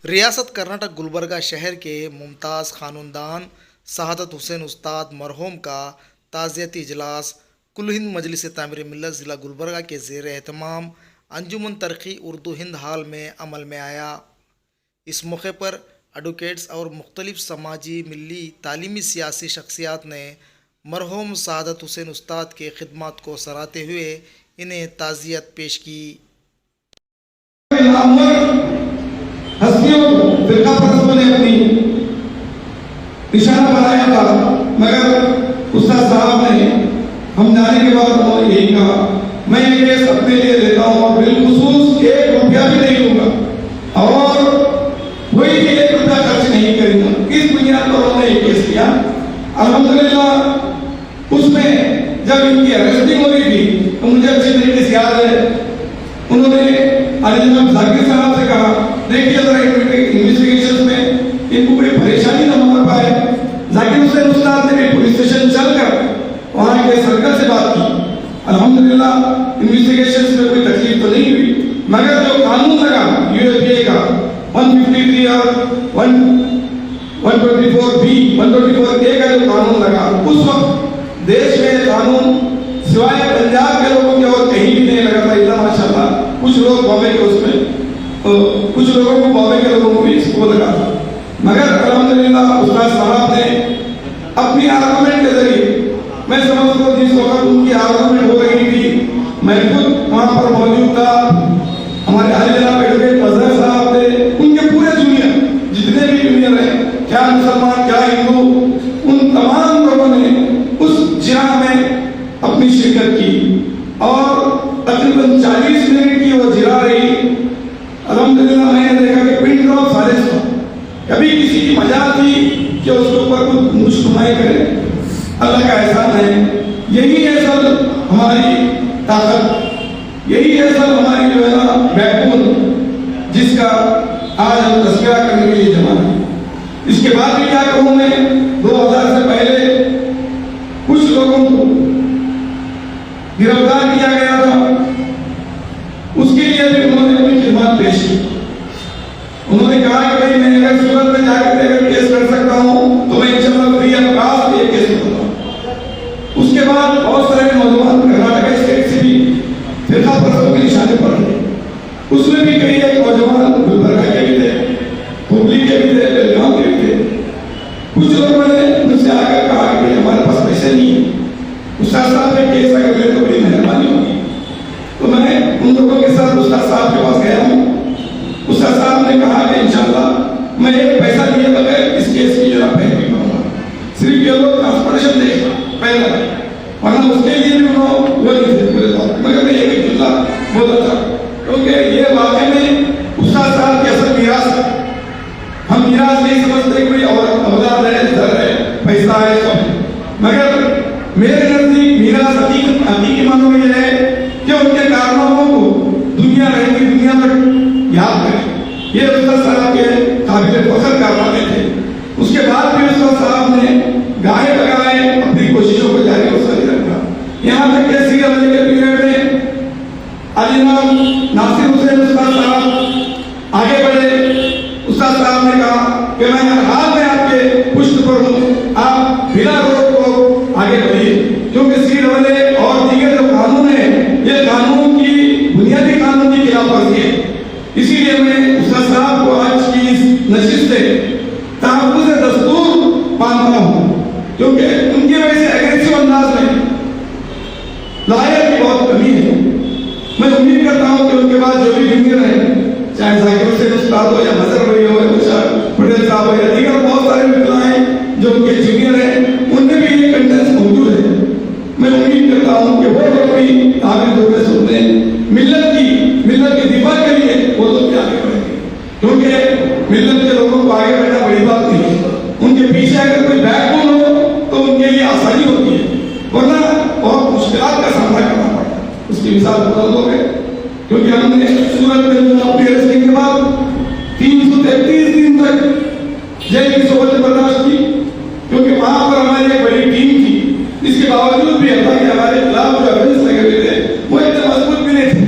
ریاست کرناٹک گلبرگہ شہر کے ممتاز خاندان سعادت حسین استاد مرحوم کا تعزیتی اجلاس کل ہند مجلس تعمیر ملت ضلع گلبرگہ کے زیر اہتمام انجمن ترقی اردو ہند ہال میں عمل میں آیا۔ اس موقع پر ایڈوکیٹس اور مختلف سماجی، ملی، تعلیمی، سیاسی شخصیات نے مرحوم سعادت حسین استاد کے خدمات کو سراہتے ہوئے انہیں تعزیت پیش کی۔ ہستیوں کو فرقہ پرستوں نے اپنی نشانہ بنایا تھا، مگر استاد صاحب نے ہم جانے کے بعد انہوں نے یہی کہا میں یہ کیس اپنے لیے لیتا ہوں اور بالخصوص 1 روپیہ بھی نہیں لوں گا اور وہی بھی 1 روپیہ خرچ نہیں کروں گا۔ کس بنیاد پر انہوں نے یہ کیس کیا؟ الحمدللہ اس میں جب ان کی ارسٹنگ ہو رہی تھی تو مجھے اچھی طریقے سے یاد ہے انہوں نے علی جناب ذاکر صاحب سے کہا دیکھیے ذرا انویسٹیگیشن میں ان کو کوئی پریشانی نہ ہو پائے۔ ذاکر حسین استاد نے بھی پولیس اسٹیشن چل کر وہاں کے سرکل سے بات کی۔ الحمدللہ انویسٹیگیشن میں کوئی تکلیف تو نہیں ہوئی، مگر جو قانون لگا یو ایف پی اے کا 153 اور 124B 124A کا جو قانون لگا اس وقت دیش میں قانون سوائے پنجاب کے لوگوں کے اور کہیں بھی نہیں لگا تھا الا ماشاءاللہ کچھ لوگ بامبے کے اس میں کچھ لوگوں کو بامبے کے لوگوں کو بھی اس کو لگا تھا، مگر الحمدللہ استاد صاحب نے اپنی آرگومنٹ کے ذریعے میں سمجھتا ہوں جس وقت ان کی آرگومنٹ ہو رہی تھی میں خود وہاں پر موجود تھا، ہمارے علی جناب ایڈوکیٹ اظہر صاحب تھے، ان کے پورے جونیئر جتنے بھی جونیئر ہیں کیا مسلمان کیا ہندو ان تمام لوگوں نے اس جرح میں اپنی شرکت کی اور تقریباً 40 منٹ کی وہ جرح رہی۔ الحمدللہ میں نے دیکھا کہ پن ڈراپ فارغ تھا، کبھی کسی کی مجال تھی کہ اس کے اوپر کچھ مشتمائی کرے، اللہ کا احسان ہے۔ یہی ہے سر ہماری طاقت، یہی ہے سر ہماری جو ہے نا بیک بون جس کا آج ہم تذکرہ کرنے کے لیے جمع ہیں۔ اس کے بعد بھی کیا کہوں میں 2000 سے پہلے کچھ لوگوں کو گرفتار کیا گیا تھا، اس کے لیے بھی انہوں نے اپنی خدمات پیش کی۔ انہوں نے کہا کہ بھائی میں اگر صورت میں جا کے اگر کیس کر سکتا ہوں تو میں انشاءاللہ فری آف کاسٹ یہ کیس کروں گا۔ اس کے بعد بہت سارے نوجوان کرناٹک اسٹیٹ سے بھی فرقہ پرستوں کے نشانے پر رہے، اس میں بھی کئی ایک نوجوان گلبرگہ کے بھی تھے، ہبلی کے بھی تھے، بیلگام کے بھی تھے۔ کچھ لوگوں نے مجھ سے آ کر کہا کہ ہمارے پاس پیسے نہیں ہیں، استاد صاحب نے کیس اگر لے تو بڑی مہربانی ہوگی۔ تو میں ان لوگوں کے ساتھ استاد صاحب کے پاس گیا ہوں، استاد صاحب نے کہا کہ انشاءاللہ میں ایک پیسہ لیے بغیر اس کیس کی جرح پیروی کروں گا، صرف یہ لوگ ٹرانسپورٹیشن دیکھنا پہلا ہے، ورنہ اس کے لیے بھی انہوں وہ نہیں تھے پورے طور، مگر میں ایک جملہ بولا تھا کیونکہ یہ واقعے میں استاد صاحب کی اصل میراث ہے۔ ہم میراث نہیں سمجھتے کوئی اور اولاد ہے، زر ہے، پیسہ ہے، سب، مگر میرے نزدیک میراث حقیقی معنوں میں یہ ہے کہ ان کے کارناموں کو دنیا رہتی دنیا تک یاد کرے۔ یہ استاد صاحب کے قابل فخر کارنامے تھے۔ اس کے بعد بھی استاد صاحب نے گاہے لگائے، اپنی کوششوں کو جاری و ساری رکھا، یہاں تک کہ سیرہ ولی کے پیریڈ میں علی جناب ناصر حسین استاد صاحب آگے بڑھے۔ استاد صاحب نے کہا کہ میں ہر حال میں آپ کے پشت پر ہوں، آپ بلا روک کو آگے بڑھیے، کیونکہ سیرہ ولی اور دیگر جو قانون ہے یہ قانون کی بنیادی قانون کی خلاف ورزی ہے۔ اسی لیے میں استاد صاحب کو آج کی اس نشست سے تحفظ دستور مانتا ہوں، کیونکہ ان کی وجہ سے ایگریسو انداز میں لائر کی بہت کمی ہے۔ میں امید کرتا ہوں کہ ان کے بعد جو بھی جونیئر ہیں، چاہے ذاکر حسین استاد ہو یا نظر بھائی ہو یا پٹیل صاحب ہو یا دیگر بہت سارے مطلعیں جو ان کے جونیئر ہیں، ان میں بھی یہ کنٹینس موجود ہے۔ میں امید کرتا ہوں کہ وہ لوگ بھی آگے دور میں سن لیں، ملت کے دفاع کے لیے وہ لوگ بھی آگے بڑھیں گے، کیونکہ ملت کے لوگوں کو آگے بڑھنا بڑی بات نہیں ہے۔ ان کے پیچھے اگر کوئی بیک بون ہو تو ان کے لیے آسانی ہوتی ہے، ورنہ بہت مشکلات کا سامنا کرنا پڑتا ہے۔ اس کی مثال بتا دو گے، کیونکہ ہم نے صورت میں اپنی ارسٹنگ کے بعد 333 دن تک جیل کی صحبت برداشت کی، کیونکہ وہاں پر ہماری ایک بڑی ٹیم تھی۔ اس کے باوجود بھی اللہ کے ہمارے خلاف جو ایویڈنس لگے ہوئے تھے وہ اتنے مضبوط بھی نہیں تھے۔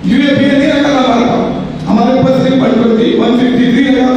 یو اے پی اے نہیں رکھا تھا ہمارے پاس، ہمارے پاس صرف 153 لگا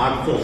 800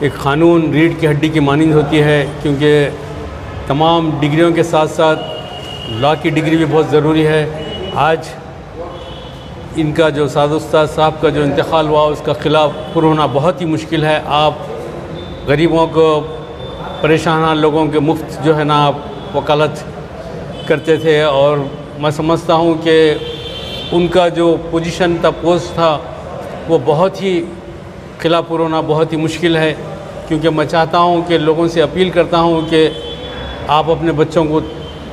ایک قانون ریڑھ کی ہڈی کی مانند ہوتی ہے، کیونکہ تمام ڈگریوں کے ساتھ ساتھ لاء کی ڈگری بھی بہت ضروری ہے۔ آج ان کا جو سعادت استاد صاحب کا جو انتقال ہوا اس کا خلاف پر ہونا بہت ہی مشکل ہے۔ آپ غریبوں کو، پریشان لوگوں کے مفت جو ہے نا آپ وکالت کرتے تھے، اور میں سمجھتا ہوں کہ ان کا جو پوزیشن تھا، پوسٹ تھا، وہ بہت ہی خلاف پر ہونا بہت ہی مشکل ہے، کیونکہ میں چاہتا ہوں کہ لوگوں سے اپیل کرتا ہوں کہ آپ اپنے بچوں کو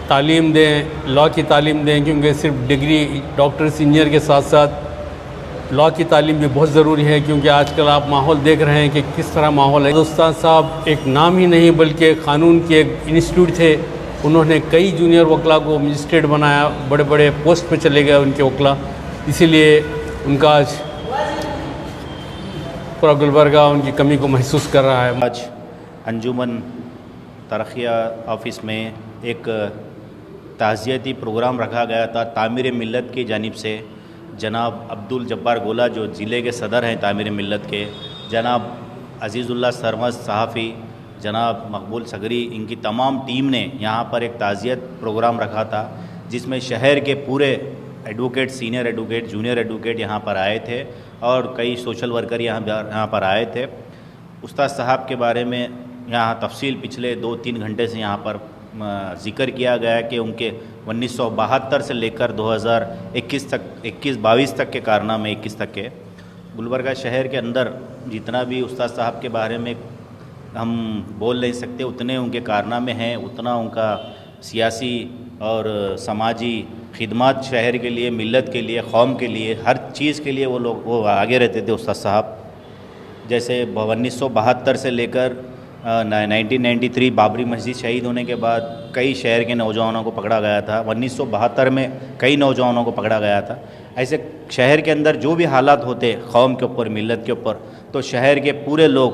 تعلیم دیں، لاء کی تعلیم دیں، کیونکہ صرف ڈگری ڈاکٹر انجینئر کے ساتھ ساتھ لاء کی تعلیم بھی بہت ضروری ہے، کیونکہ آج کل آپ ماحول دیکھ رہے ہیں کہ کس طرح ماحول ہے۔ استاد صاحب ایک نام ہی نہیں بلکہ قانون کے ایک انسٹیٹیوٹ تھے، انہوں نے کئی جونیئر وکلا کو مجسٹریٹ بنایا، بڑے بڑے پوسٹ پہ چلے گئے ان کے وکلا، اسی لیے ان کا آج پورا گلبرگہ ان کی کمی کو محسوس کر رہا ہے۔ آج انجمن ترقیہ آفس میں ایک تعزیتی پروگرام رکھا گیا تھا تعمیر ملت کی جانب سے۔ جناب عبدالجبار گولا جو ضلع کے صدر ہیں تعمیر ملت کے، جناب عزیز اللہ سرمد صحافی، جناب مقبول صغری، ان کی تمام ٹیم نے یہاں پر ایک تعزیت پروگرام رکھا تھا، جس میں شہر کے پورے advocate, senior advocate, junior advocate یہاں پر آئے تھے، اور کئی سوشل ورکر یہاں پر آئے تھے۔ استاد صاحب کے بارے میں یہاں تفصیل پچھلے 2-3 گھنٹے سے یہاں پر ذکر کیا گیا ہے کہ ان کے 1972 سے لے کر 2021 تک، 21-22 تک کے کارنامے، 21 تک کے گلبرگہ شہر کے اندر جتنا بھی استاد صاحب کے بارے میں ہم بول نہیں سکتے، اتنے ان کے کارنامے ہیں، اتنا ان کا سیاسی اور سماجی خدمات شہر کے لیے، ملت کے لیے، قوم کے لیے، ہر چیز کے لیے وہ آگے رہتے تھے استاد صاحب۔ جیسے 1972 سے لے کر 1993 بابری مسجد شہید ہونے کے بعد کئی شہر کے نوجوانوں کو پکڑا گیا تھا، 1972 میں کئی نوجوانوں کو پکڑا گیا تھا۔ ایسے شہر کے اندر جو بھی حالات ہوتے قوم کے اوپر، ملت کے اوپر، تو شہر کے پورے لوگ،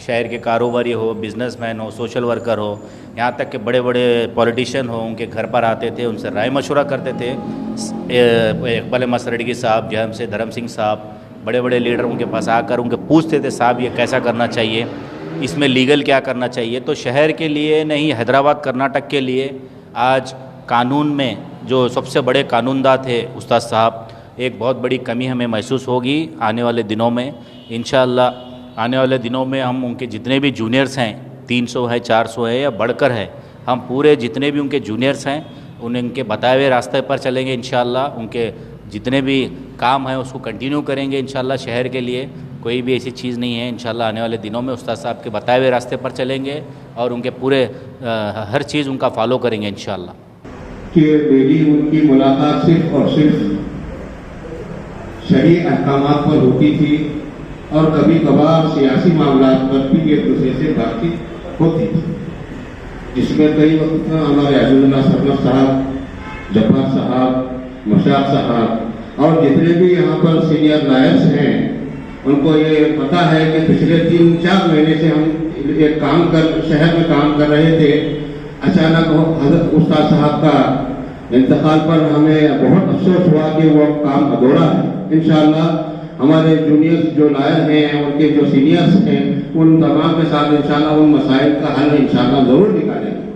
شہر کے کاروباری ہو، بزنس مین ہو، سوشل ورکر ہو، یہاں تک کہ بڑے بڑے پولیٹیشین ہو، ان کے گھر پر آتے تھے، ان سے رائے مشورہ کرتے تھے۔ اقبال مسرڈگی صاحب، جہم سے دھرم سنگھ صاحب، بڑے بڑے لیڈر ان کے پاس آ کر ان کے پوچھتے تھے، صاحب یہ کیسا کرنا چاہیے، اس میں لیگل کیا کرنا چاہیے۔ تو شہر کے لیے نہیں، حیدرآباد کرناٹک کے لیے آج قانون میں جو سب سے بڑے قانون داں تھے استاد صاحب، ایک بہت بڑی کمی ہمیں محسوس ہوگی آنے والے دنوں میں انشاءاللہ۔ آنے والے دنوں میں ہم ان کے جتنے بھی جونیئرس ہیں، 300 ہے، 400 ہے یا بڑھ کر ہے، ہم پورے جتنے بھی ان کے جونیئرس ہیں ان کے بتائے ہوئے راستے پر چلیں گے انشاءاللہ۔ ان کے جتنے بھی کام ہیں اس کو کنٹینیو کریں گے انشاءاللہ۔ شہر کے لیے کوئی بھی ایسی چیز نہیں ہے انشاءاللہ۔ آنے والے دنوں میں استاد صاحب کے بتائے ہوئے راستے پر چلیں گے اور ان کے پورے ہر چیز ان کا فالو کریں گے انشاءاللہ۔ کہ میری ان کی ملاقات صرف اور صرف شرعی احکامات پر ہوتی تھی، اور کبھی کبھار سیاسی معاملات پر بھی ایک دوسرے سے بات چیت ہوتی تھی، جس میں کئی وقت ہمارے عزیز اللہ سرمد صاحب، جبار صاحب، مشاق صاحب اور جتنے بھی یہاں پر سینئر لائرس ہیں، ان کو یہ پتہ ہے کہ پچھلے 3-4 مہینے سے ہم ایک شہر میں کام کر رہے تھے۔ اچانک حضرت استاد صاحب کا انتقال پر ہمیں بہت افسوس ہوا کہ وہ کام ادھورا ہے۔ انشاءاللہ ہمارے جونیئرز جو لائر ہیں، ان کے جو سینئرز ہیں، ان تمام کے ساتھ انشاءاللہ ان مسائل کا حل انشاءاللہ ضرور نکالیں گے۔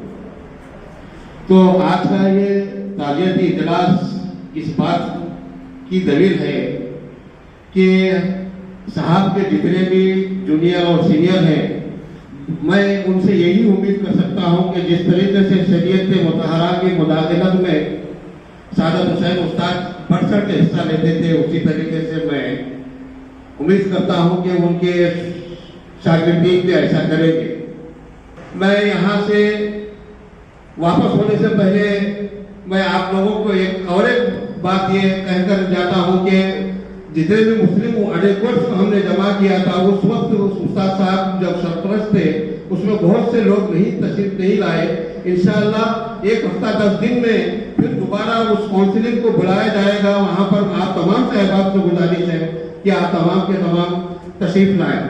تو آج کا یہ تعزیتی اجلاس اس بات کی دلیل ہے کہ صاحب کے جتنے بھی جونیئر اور سینئر ہیں، میں ان سے یہی امید کر سکتا ہوں کہ جس طریقے سے شریعت مطہرہ کی مداخلت میں سعادت حسین استاد بڑھ چڑھ کے حصہ لیتے تھے، اسی طریقے سے میں امید کرتا ہوں کہ ان کے شاگردین بھی ایسا کریں گے۔ میں یہاں سے واپس ہونے سے پہلے میں آپ لوگوں کو ایک بات یہ کہہ کر جاتا ہوں کہ جتنے بھی مسلم ایڈوکیٹس ہم نے جمع کیا تھا، اس وقت استاد صاحب جب سرپرست تھے، اس میں بہت سے لوگ تشریف نہیں لائے۔ انشاءاللہ 1 ہفتہ 10 دن میں پھر دوبارہ اس کونسلنگ کو بلایا جائے گا۔ وہاں پر آپ تمام صاحبات سے گزارش ہے کہ آپ تمام کے تمام تشریف لائیں۔